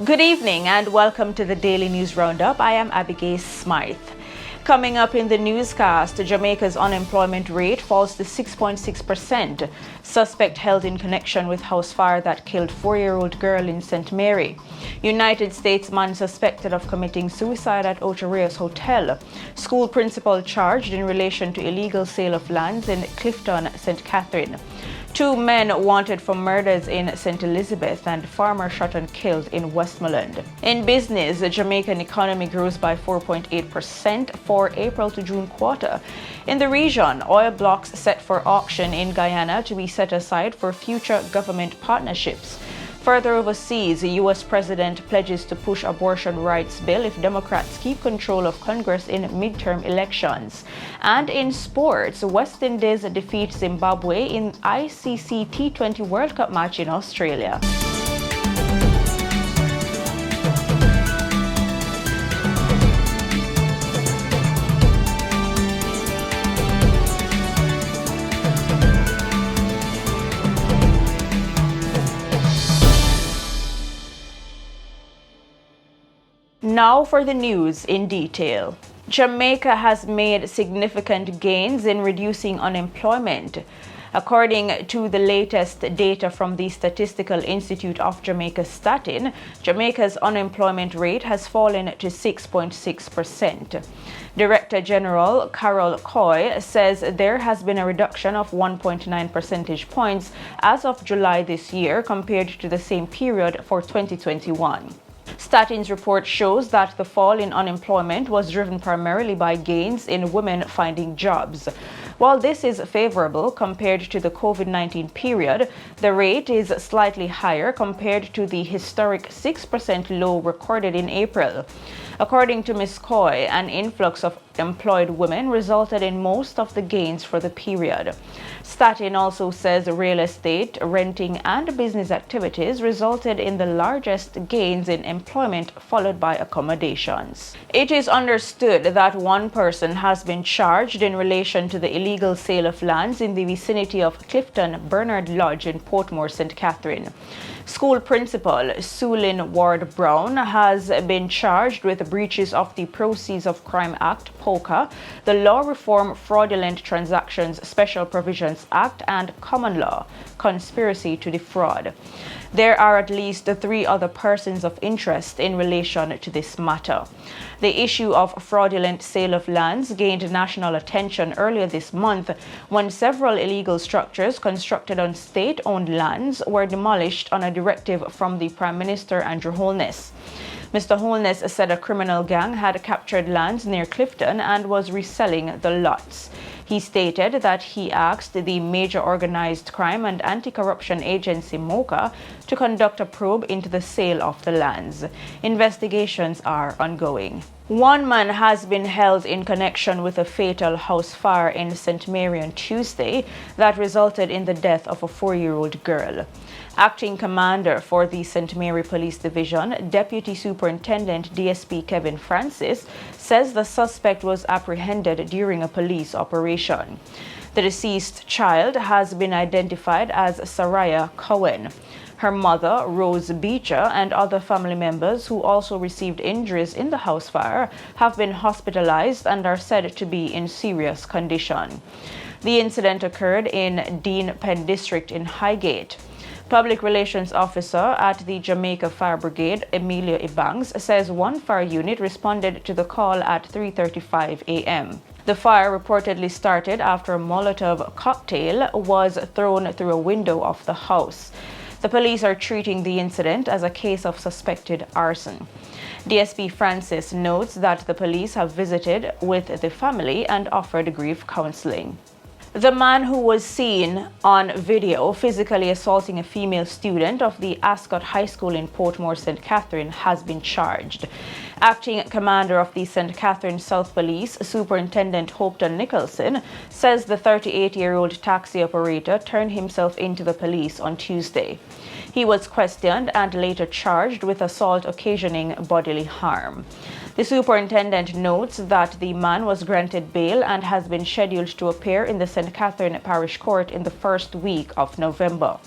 Good evening and welcome to the Daily News Roundup. I am Abigail Smythe. Coming up in the newscast, Jamaica's unemployment rate falls to 6.6%. Suspect held in connection with house fire that killed 4-year-old girl in St. Mary. United States man suspected of committing suicide at Ocho Rios Hotel. School principal charged in relation to illegal sale of lands in Clifton, St. Catherine. 2 men wanted for murders in St. Elizabeth and farmer shot and killed in Westmoreland. In business, the Jamaican economy grows by 4.8% for April to June quarter. In the region, oil blocks set for auction in Guyana to be set aside for future government partnerships. Further overseas, the U.S. president pledges to push abortion rights bill if Democrats keep control of Congress in midterm elections. And in sports, West Indies defeat Zimbabwe in ICC T20 World Cup match in Australia. Now for the news in detail. Jamaica has made significant gains in reducing unemployment. According to the latest data from the Statistical Institute of Jamaica Statin, Jamaica's unemployment rate has fallen to 6.6%. Director General Carol Coy says there has been a reduction of 1.9 percentage points as of July this year compared to the same period for 2021. Statin's report shows that the fall in unemployment was driven primarily by gains in women finding jobs. While this is favorable compared to the COVID-19 period, the rate is slightly higher compared to the historic 6% low recorded in April. According to Ms. Coy, an influx of employed women resulted in most of the gains for the period. Statin also says real estate, renting, and business activities resulted in the largest gains in employment, followed by accommodations. It is understood that one person has been charged in relation to the illegal sale of lands in the vicinity of Clifton Bernard Lodge in Portmore, St. Catherine. School principal Sulin Ward Brown has been charged with breaches of the Proceeds of Crime Act, POCA, the Law Reform Fraudulent Transactions Special Provisions Act, and common law, conspiracy to defraud. There are at least 3 other persons of interest in relation to this matter. The issue of fraudulent sale of lands gained national attention earlier this month when several illegal structures constructed on state-owned lands were demolished on a directive from the Prime Minister Andrew Holness. Mr. Holness said a criminal gang had captured lands near Clifton and was reselling the lots. He stated that he asked the Major Organized Crime and Anti-Corruption Agency MOCA to conduct a probe into the sale of the lands. Investigations are ongoing. 1 man has been held in connection with a fatal house fire in St. Mary on Tuesday that resulted in the death of a 4-year-old girl. Acting Commander for the St. Mary Police Division, Deputy Superintendent DSP Kevin Francis, says the suspect was apprehended during a police operation. The deceased child has been identified as Saraya Cohen. Her mother, Rose Beecher, and other family members who also received injuries in the house fire have been hospitalized and are said to be in serious condition. The incident occurred in Dean Penn District in Highgate. Public Relations Officer at the Jamaica Fire Brigade, Emilio Ibangs, says 1 fire unit responded to the call at 3:35 a.m. The fire reportedly started after a Molotov cocktail was thrown through a window of the house. The police are treating the incident as a case of suspected arson. DSP Francis notes that the police have visited with the family and offered grief counseling. The man who was seen on video physically assaulting a female student of the Ascot High School in Portmore, St. Catherine, has been charged. Acting Commander of the St. Catherine South Police, Superintendent Hopeton Nicholson, says the 38-year-old taxi operator turned himself into the police on Tuesday. He was questioned and later charged with assault occasioning bodily harm. The superintendent notes that the man was granted bail and has been scheduled to appear in the St. Catherine Parish Court in the first week of November.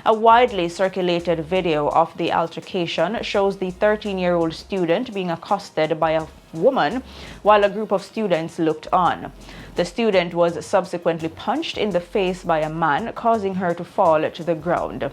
A widely circulated video of the altercation shows the 13-year-old student being accosted by a woman while a group of students looked on. The student was subsequently punched in the face by a man, causing her to fall to the ground.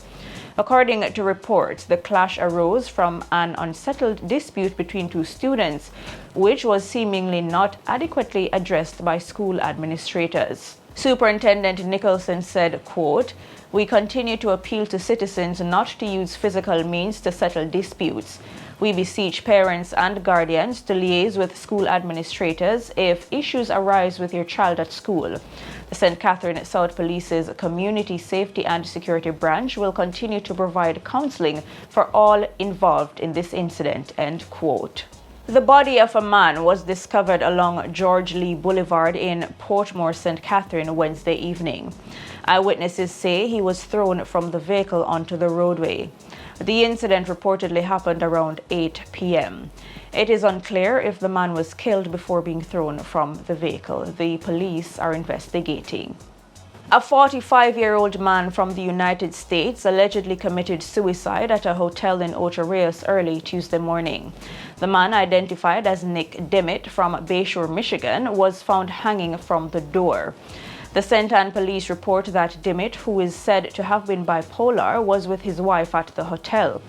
According to reports, the clash arose from an unsettled dispute between two students, which was seemingly not adequately addressed by school administrators. Superintendent Nicholson said, quote, "We continue to appeal to citizens not to use physical means to settle disputes. We beseech parents and guardians to liaise with school administrators if issues arise with your child at school. The St. Catherine South Police's Community Safety and Security Branch will continue to provide counseling for all involved in this incident," end quote. The body of a man was discovered along George Lee Boulevard in Portmore, St. Catherine, Wednesday evening. Eyewitnesses say he was thrown from the vehicle onto the roadway. The incident reportedly happened around 8 p.m. It is unclear if the man was killed before being thrown from the vehicle. The police are investigating. A 45-year-old man from the United States allegedly committed suicide at a hotel in Ocho Rios early Tuesday morning. The man, identified as Nick Dimmitt from Bayshore, Michigan, was found hanging from the door. The St. Anne police report that Dimmitt, who is said to have been bipolar, was with his wife at the hotel.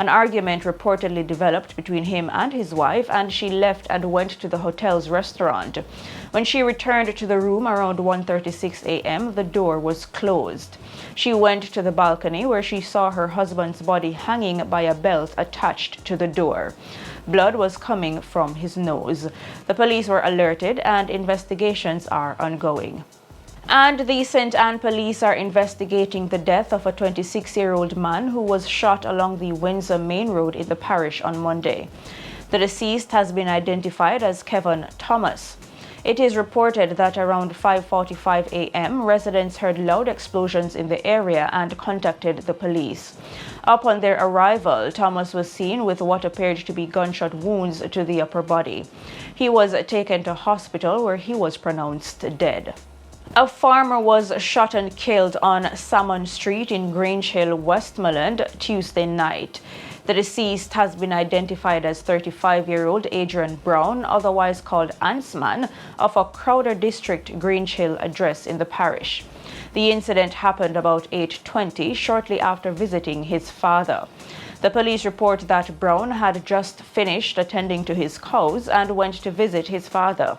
An argument reportedly developed between him and his wife, and she left and went to the hotel's restaurant. When she returned to the room around 1:36 a.m., the door was closed. She went to the balcony where she saw her husband's body hanging by a belt attached to the door. Blood was coming from his nose. The police were alerted and investigations are ongoing. And the St. Anne police are investigating the death of a 26-year-old man who was shot along the Windsor Main Road in the parish on Monday. The deceased has been identified as Kevin Thomas. It is reported that around 5:45 a.m., residents heard loud explosions in the area and contacted the police. Upon their arrival, Thomas was seen with what appeared to be gunshot wounds to the upper body. He was taken to hospital where he was pronounced dead. A farmer was shot and killed on Salmon Street in Grange Hill, Westmoreland, Tuesday night. The deceased has been identified as 35-year-old Adrian Brown, otherwise called Antsman, of a Crowder District Grange Hill address in the parish. The incident happened about 8:20, shortly after visiting his father. The police report that Brown had just finished attending to his cows and went to visit his father.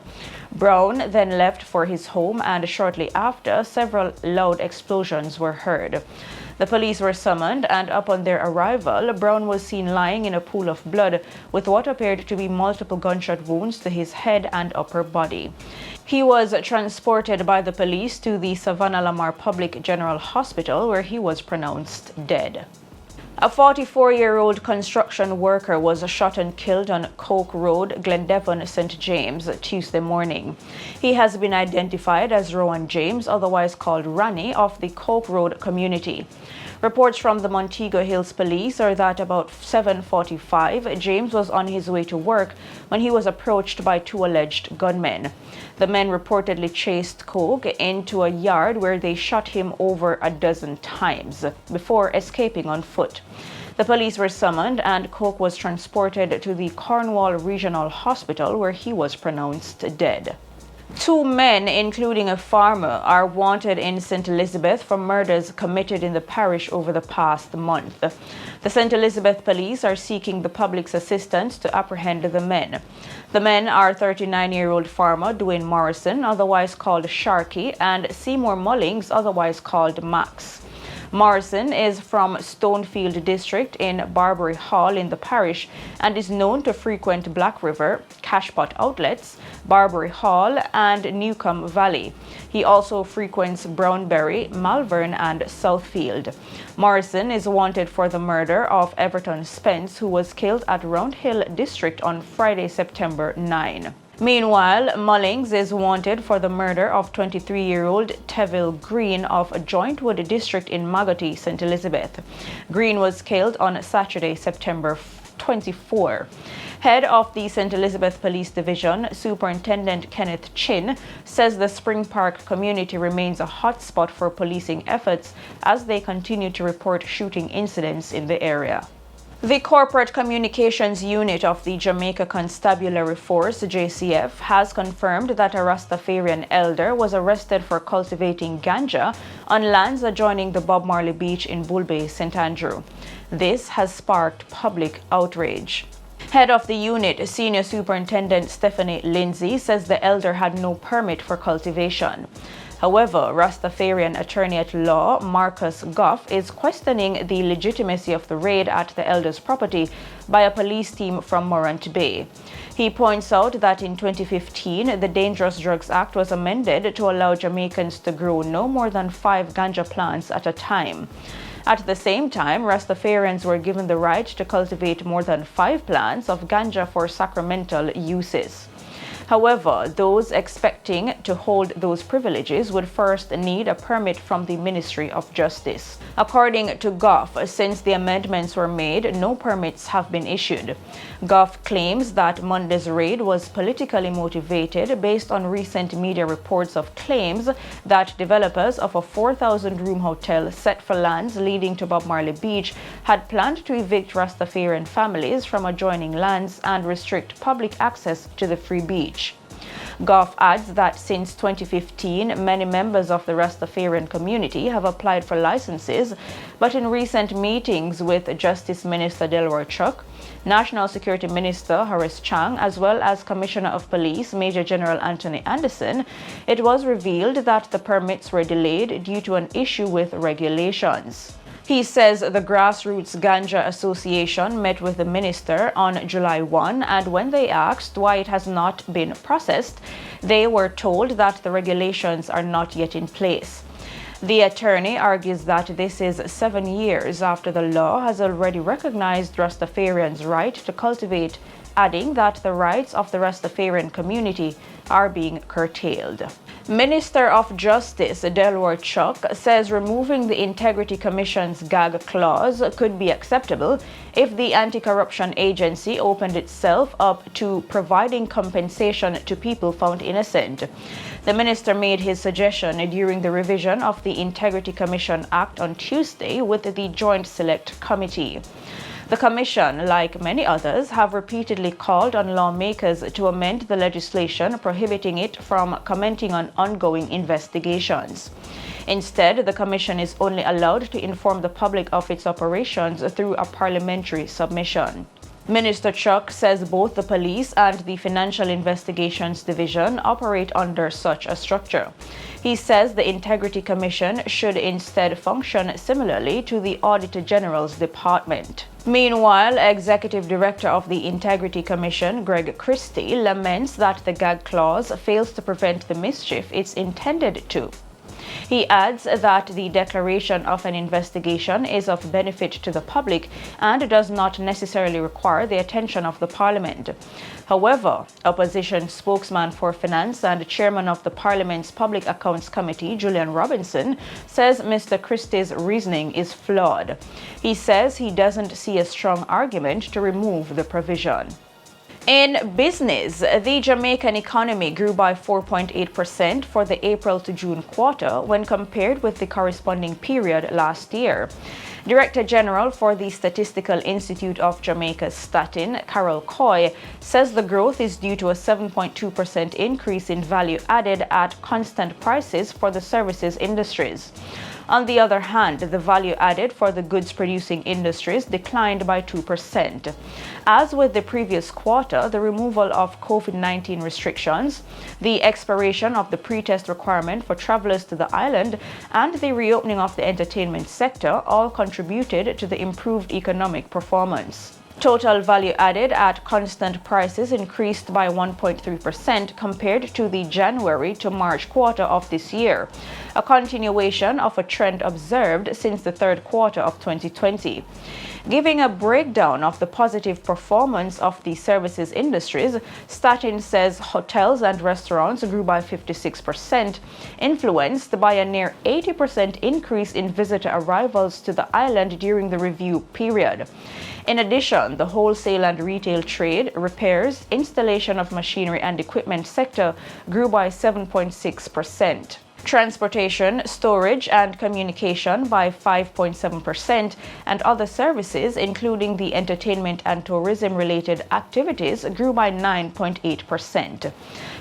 Brown then left for his home, and shortly after, several loud explosions were heard. The police were summoned, and upon their arrival, Brown was seen lying in a pool of blood with what appeared to be multiple gunshot wounds to his head and upper body. He was transported by the police to the Savannah Lamar Public General Hospital, where he was pronounced dead. A 44-year-old construction worker was shot and killed on Coke Road, Glendevon, St. James, Tuesday morning. He has been identified as Rowan James, otherwise called Rani, of the Coke Road community. Reports from the Montego Hills Police are that about 7:45, James was on his way to work when he was approached by two alleged gunmen. The men reportedly chased Coke into a yard where they shot him over a dozen times before escaping on foot. The police were summoned, and Coke was transported to the Cornwall Regional Hospital, where he was pronounced dead. Two men, including a farmer, are wanted in St. Elizabeth for murders committed in the parish over the past month. The St. Elizabeth police are seeking the public's assistance to apprehend the men. The men are 39-year-old farmer Dwayne Morrison, otherwise called Sharky, and Seymour Mullings, otherwise called Max. Morrison is from Stonefield District in Barbary Hall in the parish and is known to frequent Black River, Cashpot Outlets, Barbary Hall, and Newcomb Valley. He also frequents Brownberry, Malvern, and Southfield. Morrison is wanted for the murder of Everton Spence, who was killed at Round Hill District on Friday, September 9. Meanwhile, Mullings is wanted for the murder of 23-year-old Teville Green of Jointwood District in Magotty, St. Elizabeth. Green was killed on Saturday, September 24. Head of the St. Elizabeth Police Division, Superintendent Kenneth Chin, says the Spring Park community remains a hotspot for policing efforts as they continue to report shooting incidents in the area. The Corporate Communications Unit of the Jamaica Constabulary Force, JCF, has confirmed that a Rastafarian elder was arrested for cultivating ganja on lands adjoining the Bob Marley Beach in Bull Bay, St. Andrew. This has sparked public outrage. Head of the unit, Senior Superintendent Stephanie Lindsay, says the elder had no permit for cultivation. However, Rastafarian attorney-at-law Marcus Goff is questioning the legitimacy of the raid at the elder's property by a police team from Morant Bay. He points out that in 2015, the Dangerous Drugs Act was amended to allow Jamaicans to grow no more than 5 ganja plants at a time. At the same time, Rastafarians were given the right to cultivate more than 5 plants of ganja for sacramental uses. However, those expecting to hold those privileges would first need a permit from the Ministry of Justice. According to Goff, since the amendments were made, no permits have been issued. Goff claims that Monday's raid was politically motivated based on recent media reports of claims that developers of a 4,000-room hotel set for lands leading to Bob Marley Beach had planned to evict Rastafarian families from adjoining lands and restrict public access to the free beach. Goff adds that since 2015, many members of the Rastafarian community have applied for licenses, but in recent meetings with Justice Minister Delroy Chuck, National Security Minister Horace Chang, as well as Commissioner of Police Major General Anthony Anderson, it was revealed that the permits were delayed due to an issue with regulations. He says the Grassroots Ganja Association met with the minister on July 1, and when they asked why it has not been processed, they were told that the regulations are not yet in place. The attorney argues that this is 7 years after the law has already recognized Rastafarians' right to cultivate, adding that the rights of the Rastafarian community are being curtailed. Minister of Justice Delroy Chuck says removing the Integrity Commission's gag clause could be acceptable if the anti-corruption agency opened itself up to providing compensation to people found innocent. The minister made his suggestion during the revision of the Integrity Commission Act on Tuesday with the Joint Select Committee. The Commission, like many others, have repeatedly called on lawmakers to amend the legislation prohibiting it from commenting on ongoing investigations. Instead, the Commission is only allowed to inform the public of its operations through a parliamentary submission. Minister Chuck says both the Police and the Financial Investigations Division operate under such a structure. He says the Integrity Commission should instead function similarly to the Auditor General's Department. Meanwhile, Executive Director of the Integrity Commission, Greg Christie, laments that the gag clause fails to prevent the mischief it's intended to. He adds that the declaration of an investigation is of benefit to the public and does not necessarily require the attention of the Parliament. However, Opposition spokesman for Finance and Chairman of the Parliament's Public Accounts Committee, Julian Robinson, says Mr. Christie's reasoning is flawed. He says he doesn't see a strong argument to remove the provision. In business, the Jamaican economy grew by 4.8% for the April to June quarter when compared with the corresponding period last year. Director General for the Statistical Institute of Jamaica's Statin, Carol Coy, says the growth is due to a 7.2% increase in value added at constant prices for the services industries. On the other hand, the value added for the goods-producing industries declined by 2%. As with the previous quarter, the removal of COVID-19 restrictions, the expiration of the pre-test requirement for travelers to the island, and the reopening of the entertainment sector all contributed to the improved economic performance. Total value added at constant prices increased by 1.3% compared to the January to March quarter of this year, a continuation of a trend observed since the third quarter of 2020. Giving a breakdown of the positive performance of the services industries, Statin says hotels and restaurants grew by 56%, influenced by a near 80% increase in visitor arrivals to the island during the review period. In addition, the wholesale and retail trade, repairs, installation of machinery and equipment sector grew by 7.6%. Transportation, storage and communication by 5.7%, and other services, including the entertainment and tourism-related activities, grew by 9.8%.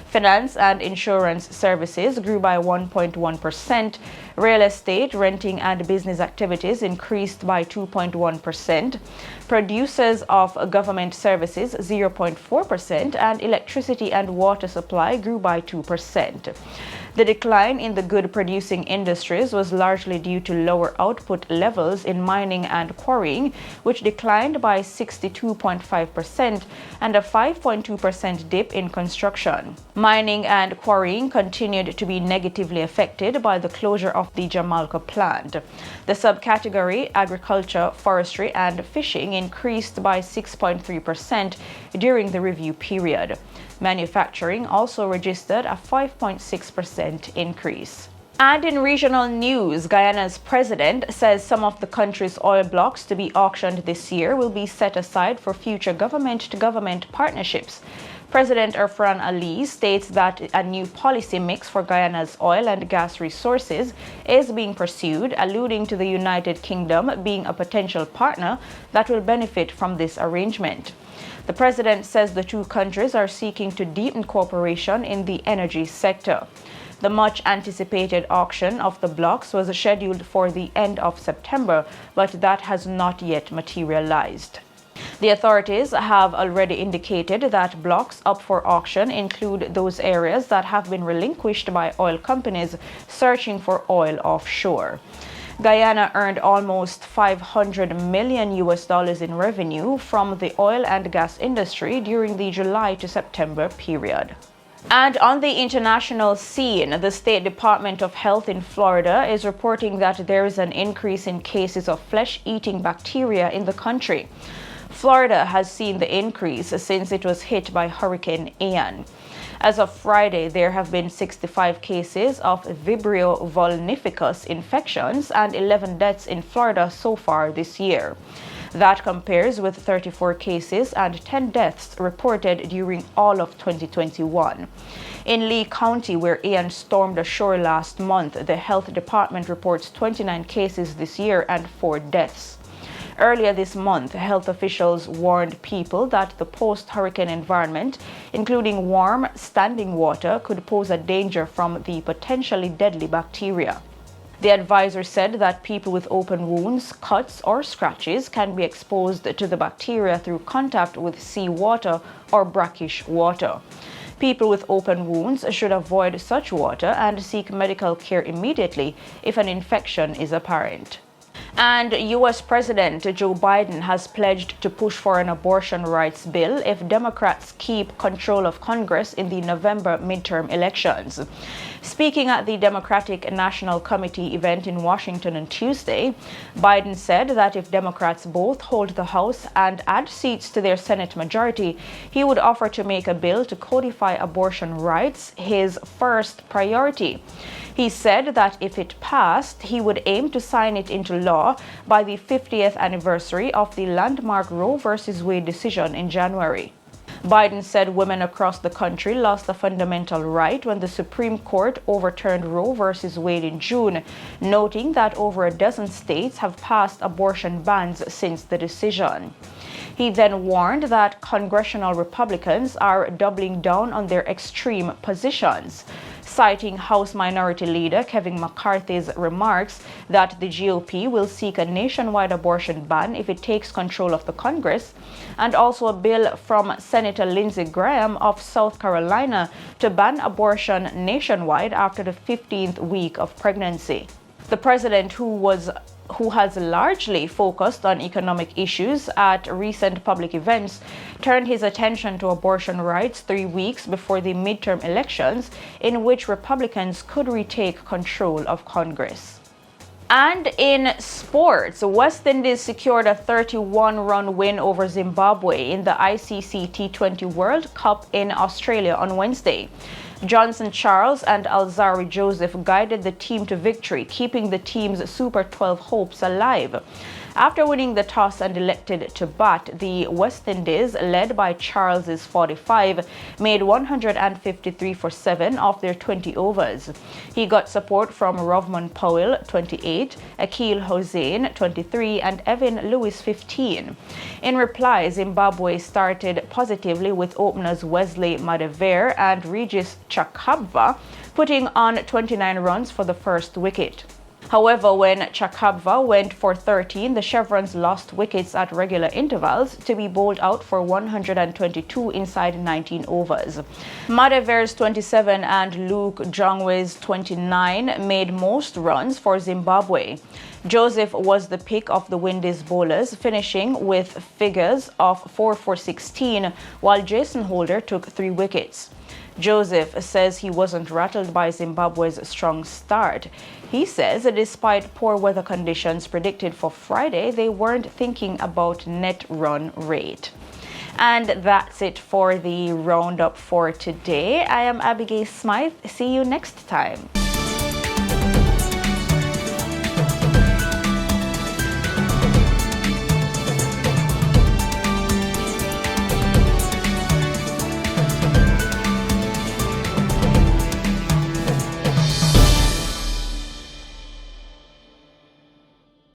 Finance and insurance services grew by 1.1%. Real estate, renting and business activities increased by 2.1%. Producers of government services 0.4%, and electricity and water supply grew by 2%. The decline in the good-producing industries was largely due to lower output levels in mining and quarrying, which declined by 62.5%, and a 5.2% dip in construction. Mining and quarrying continued to be negatively affected by the closure of the Jamaica plant. The subcategory agriculture, forestry and fishing increased by 6.3% during the review period. Manufacturing also registered a 5.6% increase. And in regional news, Guyana's president says some of the country's oil blocks to be auctioned this year will be set aside for future government-to-government partnerships. President Irfan Ali states that a new policy mix for Guyana's oil and gas resources is being pursued, alluding to the United Kingdom being a potential partner that will benefit from this arrangement. The president says the two countries are seeking to deepen cooperation in the energy sector. The much-anticipated auction of the blocks was scheduled for the end of September, but that has not yet materialized. The authorities have already indicated that blocks up for auction include those areas that have been relinquished by oil companies searching for oil offshore. Guyana earned almost $500 million in revenue from the oil and gas industry during the July to September period. And on the international scene, the State Department of Health in Florida is reporting that there is an increase in cases of flesh-eating bacteria in the country. Florida has seen the increase since it was hit by Hurricane Ian. As of Friday, there have been 65 cases of Vibrio vulnificus infections and 11 deaths in Florida so far this year. That compares with 34 cases and 10 deaths reported during all of 2021. In Lee County, where Ian stormed ashore last month, the health department reports 29 cases this year and 4 deaths. Earlier this month, health officials warned people that the post-hurricane environment, including warm, standing water, could pose a danger from the potentially deadly bacteria. The advisor said that people with open wounds, cuts, or scratches can be exposed to the bacteria through contact with seawater or brackish water. People with open wounds should avoid such water and seek medical care immediately if an infection is apparent. And U.S. President Joe Biden has pledged to push for an abortion rights bill if Democrats keep control of Congress in the November midterm elections. Speaking at the Democratic National Committee event in Washington on Tuesday, Biden said that if Democrats both hold the House and add seats to their Senate majority, he would offer to make a bill to codify abortion rights his first priority. He said that if it passed, he would aim to sign it into law by the 50th anniversary of the landmark Roe v. Wade decision in January. Biden said women across the country lost a fundamental right when the Supreme Court overturned Roe v. Wade in June, noting that over a dozen states have passed abortion bans since the decision. He then warned that congressional Republicans are doubling down on their extreme positions, citing House Minority Leader Kevin McCarthy's remarks that the GOP will seek a nationwide abortion ban if it takes control of the Congress, and also a bill from Senator Lindsey Graham of South Carolina to ban abortion nationwide after the 15th week of pregnancy. The president, who has largely focused on economic issues at recent public events, turned his attention to abortion rights 3 weeks before the midterm elections, in which Republicans could retake control of Congress. And in sports, West Indies secured a 31-run win over Zimbabwe in the ICC T20 World Cup in Australia on Wednesday. Johnson Charles and Alzari Joseph guided the team to victory, keeping the team's Super 12 hopes alive. After winning the toss and elected to bat, the West Indies, led by Charles's 45, made 153 for 7 off their 20 overs. He got support from Rovman Powell, 28, Akil Hossain, 23, and Evan Lewis, 15. In reply, Zimbabwe started positively with openers Wesley Madevere and Regis Chakabva, putting on 29 runs for the first wicket. However, when Chakabva went for 13, the Chevrons lost wickets at regular intervals to be bowled out for 122 inside 19 overs. Madevere's 27 and Luke Jongwe's 29 made most runs for Zimbabwe. Joseph was the pick of the Windies bowlers, finishing with figures of 4 for 16, while Jason Holder took 3 wickets. Joseph says he wasn't rattled by Zimbabwe's strong start. He says despite poor weather conditions predicted for Friday, they weren't thinking about net run rate. And that's it for the roundup for today. I am Abigail Smythe. See you next time.